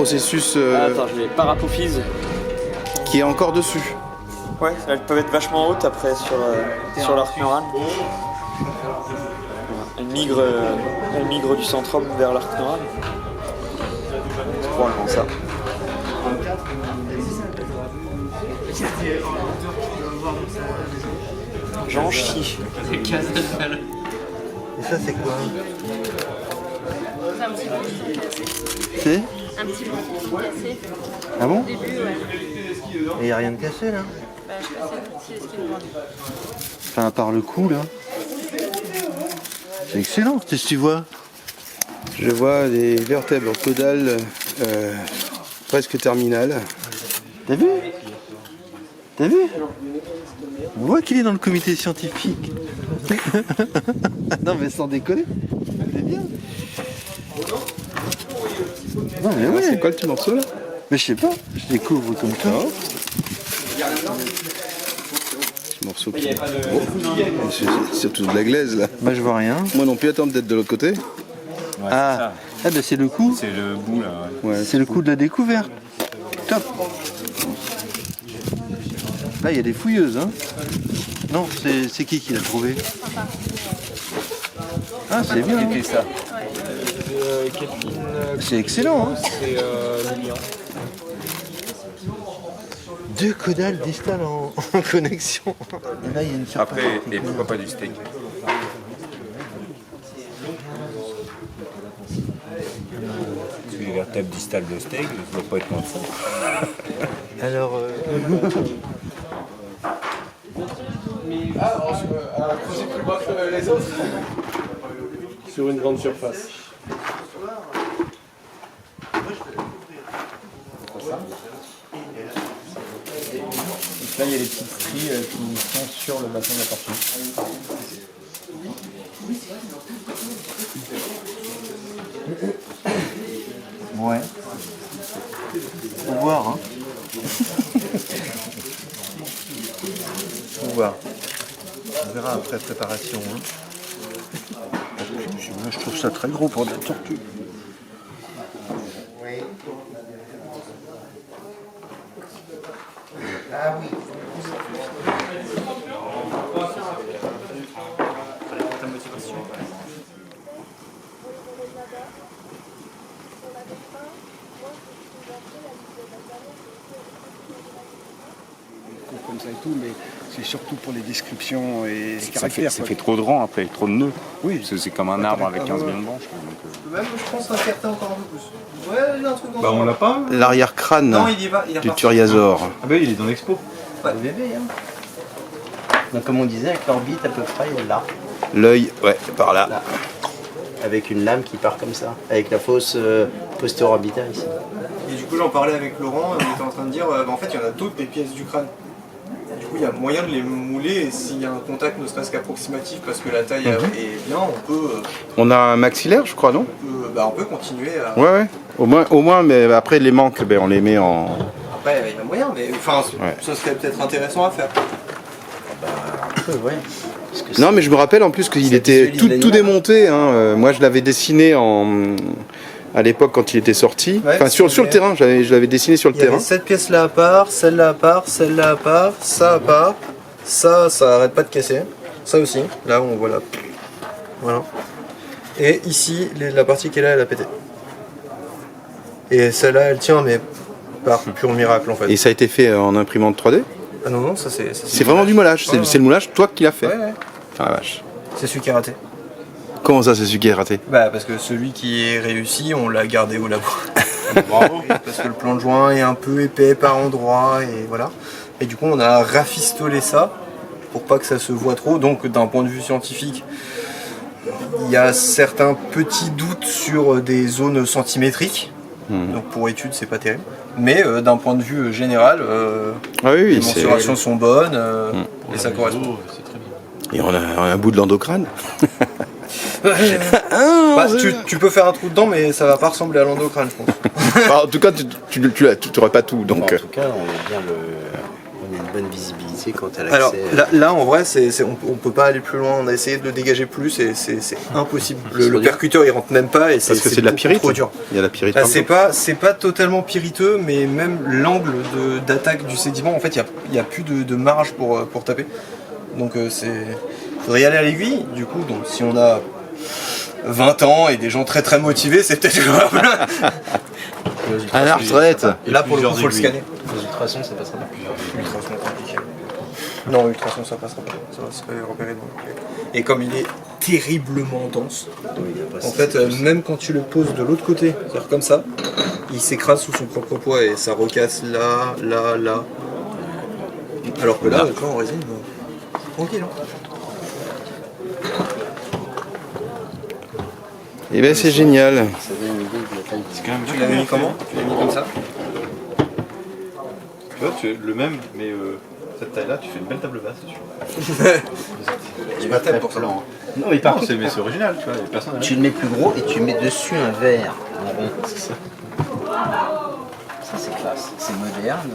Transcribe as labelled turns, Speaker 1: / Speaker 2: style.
Speaker 1: processus
Speaker 2: Attends, j'ai les parapophyses.
Speaker 1: qui est encore dessus.
Speaker 2: Ouais, elles peuvent être vachement hautes après sur l'arc neural. Elles migrent du centrum vers l'arc neural. C'est probablement ça. J'en chie.
Speaker 3: Et ça, c'est quoi?
Speaker 4: C'est un petit bout cassé.
Speaker 3: C'est
Speaker 4: Un petit bout cassé.
Speaker 3: Ah bon?
Speaker 4: Au début, ouais.
Speaker 3: Et il n'y a rien de cassé là?
Speaker 4: Bah, je sais pas si c'est ce qu'ils nous vendent.
Speaker 3: Enfin, à part le coup là. C'est excellent, qu'est-ce que tu vois?
Speaker 1: Je vois des vertèbres caudales presque terminales.
Speaker 3: T'as vu? T'as vu? On voit qu'il est dans le comité scientifique. Non mais sans déconner. C'est bien. Non mais ouais.
Speaker 1: C'est quoi le petit morceau là?
Speaker 3: Mais je sais pas, je découvre comme ça.
Speaker 1: Petit morceau qui... Oh. C'est tout de la glaise là.
Speaker 3: Moi je vois rien.
Speaker 1: Moi non plus, attends, peut-être de l'autre côté.
Speaker 5: Ouais,
Speaker 3: Ah, ah ben c'est le coup.
Speaker 5: c'est le bout là. Ouais.
Speaker 1: Ouais.
Speaker 3: C'est le coup de la découverte. Top. Là il y a des fouilleuses hein. Non, c'est qui l'a trouvé? Ah c'est bien.
Speaker 5: C'était ça.
Speaker 3: C'est excellent hein.
Speaker 5: C'est Lilian.
Speaker 3: Deux caudales distales en connexion. Et là il y a une surface.
Speaker 5: Après, et pourquoi pas du steak? Parce que les vertèbres distales de steak, ça doit pas être loin de ça.
Speaker 3: Alors
Speaker 6: creuser plus bas que les autres sur une grande surface.
Speaker 5: Là, il y a les petites stries qui sont sur le bassin de la tortue.
Speaker 3: ouais. Faut voir hein. Faut voir. On verra après préparation. Hein. Moi, je trouve ça très gros pour de la tortue. Ah oui.
Speaker 7: Comme ça et tout, mais c'est surtout pour les descriptions et les caractères.
Speaker 5: Ça fait trop de rangs après, trop de nœuds.
Speaker 7: Oui.
Speaker 5: Parce que c'est comme un arbre avec 15 millions de branches.
Speaker 6: Même, je pense, inserter encore un peu plus. Ouais, il y a un truc dans
Speaker 5: Bah, on l'a pas.
Speaker 1: L'arrière-crâne
Speaker 6: Non, il y va. Il est
Speaker 1: du
Speaker 6: reparti.
Speaker 1: Turiasaure.
Speaker 5: Ah, bah, il est dans l'expo.
Speaker 6: Ouais.
Speaker 3: Le bébé hein. Donc comme on disait, avec l'orbite à peu près, elle est là.
Speaker 1: L'œil, ouais, par là.
Speaker 3: Là. Avec une lame qui part comme ça, avec la fosse postéro-orbitale ici.
Speaker 6: Et du coup, j'en parlais avec Laurent, on était en train de dire, en fait, il y en a d'autres des pièces du crâne. Et du coup, il y a moyen de les mouler, et s'il y a un contact ne serait-ce qu'approximatif, parce que la taille est bien, on peut,
Speaker 1: On a un maxillaire, je crois, non?
Speaker 6: on peut continuer à...
Speaker 1: Ouais, ouais. Au moins, mais après les manques, ben, on les met en...
Speaker 6: Après, il y a moyen, mais enfin,
Speaker 1: Ouais.
Speaker 6: ça serait peut-être intéressant à faire.
Speaker 3: Ouais. Parce que
Speaker 1: Non, mais je me rappelle en plus qu'il
Speaker 3: c'est
Speaker 1: était
Speaker 3: visualise
Speaker 1: tout
Speaker 3: l'animal.
Speaker 1: démonté. Hein. Moi, je l'avais dessiné à l'époque quand il était sorti.
Speaker 6: Ouais,
Speaker 1: Enfin, sur le terrain, je l'avais dessiné sur le
Speaker 6: Il y avait
Speaker 1: terrain.
Speaker 6: cette pièce-là à part, celle-là à part, celle-là à part, ça à part, ça arrête pas de casser. Ça aussi, là on voit là. Voilà. Et ici, la partie qui est là, elle a pété. Et celle-là, elle tient, mais par pur miracle en fait.
Speaker 1: Et ça a été fait en imprimante 3D.
Speaker 6: Ah non, non, ça c'est...
Speaker 1: C'est vraiment du moulage.
Speaker 6: Ouais, ouais.
Speaker 1: C'est le moulage, toi qui l'as fait.
Speaker 6: Ouais, ouais.
Speaker 1: Ah la vache.
Speaker 6: C'est celui qui a raté.
Speaker 1: Comment ça, c'est celui qui est raté?
Speaker 6: Bah parce que celui qui est réussi, on l'a gardé au labo. Bravo. Parce que le plan de joint est un peu épais par endroit et voilà. Et du coup on a rafistolé ça pour pas que ça se voit trop. Donc d'un point de vue scientifique, il y a certains petits doutes sur des zones centimétriques. Donc pour étude c'est pas terrible. Mais d'un point de vue général,
Speaker 1: Ah oui,
Speaker 6: les
Speaker 1: oui, c'est...
Speaker 6: mensurations sont bonnes et ça correspond.
Speaker 1: Et on a un bout de l'endocrâne.
Speaker 6: Bah, tu peux faire un trou dedans mais ça va pas ressembler à l'endocrâne je pense.
Speaker 1: En tout cas, tu n'auras pas tout. Donc...
Speaker 3: En tout cas, on est bien au
Speaker 8: a une bonne visibilité quant à l'accès.
Speaker 6: Alors là, en vrai, on peut pas aller plus loin. On a essayé de le dégager plus et c'est impossible. Le percuteur il rentre même pas et
Speaker 1: Parce que c'est de la pyrite.
Speaker 6: trop dur.
Speaker 1: Il y a la pyrite.
Speaker 6: Là, c'est pas totalement pyriteux, mais même l'angle d'attaque du sédiment, en fait, il y a plus de marge pour taper. Donc faudrait y aller à l'aiguille. Du coup, donc si on a 20 ans et des gens très très motivés, c'est peut-être jouable.
Speaker 1: À la retraite.
Speaker 6: Là, pour le coup, faut le scanner.
Speaker 8: Les ultrasons, ça passera pas.
Speaker 6: Ultrason est compliqué. Non, ultrason ça passera pas, ça va se repérer dans le clé. Et comme il est terriblement dense, en fait, même quand tu le poses de l'autre côté, c'est-à-dire comme ça, il s'écrase sous son propre poids et ça recasse là. Alors que là, quand en résine, tranquille. Hein.
Speaker 1: Et ben c'est génial.
Speaker 8: Ça donne une idée de la taille.
Speaker 6: Tu l'avais mis comment? Tu l'as mis comme ça?
Speaker 3: Tu vois, tu es le même, mais cette taille-là, tu fais une belle table basse dessus.
Speaker 6: J'ai pas table pour ça.
Speaker 8: Non,
Speaker 3: Mais par contre, c'est original, tu vois, il y a personne.
Speaker 8: tu le mets plus gros et tu mets dessus un verre. Ah bon, c'est ça. Ça c'est classe, c'est moderne.